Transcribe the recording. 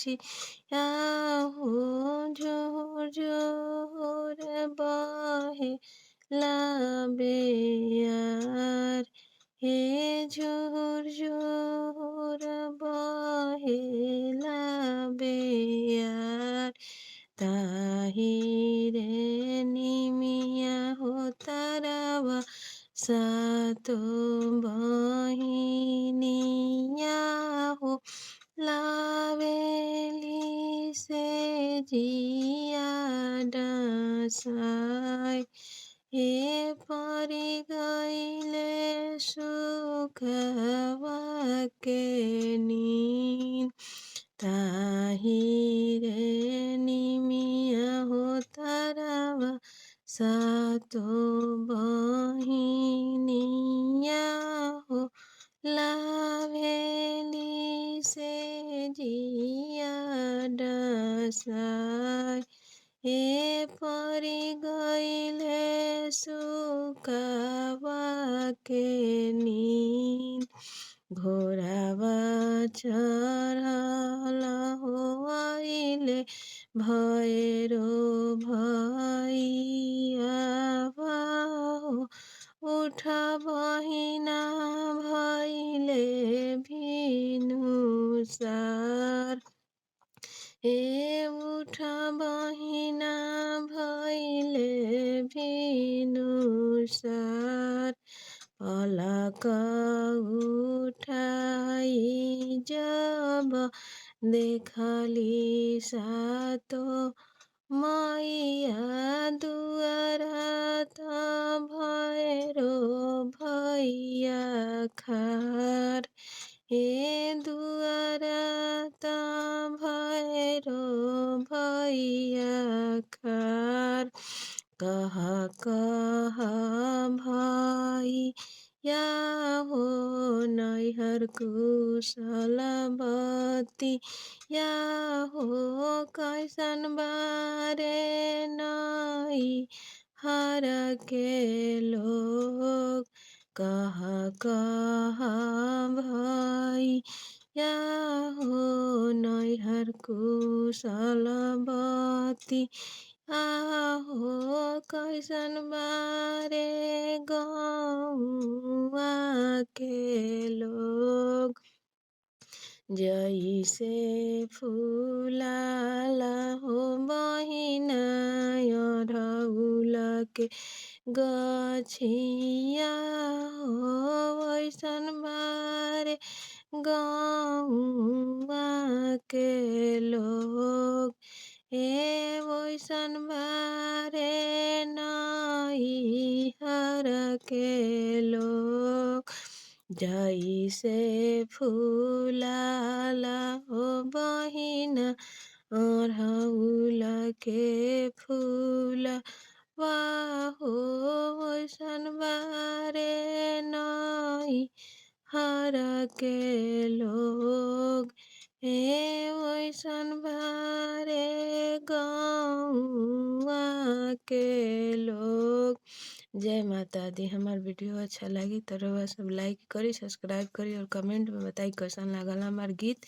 गछिया हो झोर झोर बहे बेयार हे झोर झोर बहेला बेयार ताहिरे निमिया हो तारावा सातो बहिनिया हो लावेली से जिया डसाय हे परि गईले सुखवा के नींद ताहिरे निमिया हो तारावा सातो बहिनिया हो लावेली से जिया डसाय हे परि गईले सुखवा के नींद घोड़ावा चढ़ल हो आइले भैरो भैयावा हो उठ बहिना भैले भिनुसार हे उठ बहिना भैले भिनुसार पलक उठाई जब देखली सातो मैया दुआरा त भैरो भैया खार हे दुआरा त भैरो भैया खार कह कह भाई या हो नैहर कुशलवती या हो कैसन बारे नई हर के लोग कह कह भाई या हो नैहर कुशलवती आहो कैसन बारे गौआ के लोग जैसे फूलाला हो बहिना अढ़ौल के गछिया हो वैसन बारे गौआ के लोग हे वैसन बारे नैहर के लोग जैसे फूलाला हो बहिना अढ़ौल के फूल वाहो वैसन बारे नैहर के लोग हे वैसन बारे गौआ के लोग। जय माता दी। हमार वीडियो अच्छा लगी तो रउआ सब लाइक करी, सब्सक्राइब करी और कमेंट में बताई कैसन लागल हमार गीत।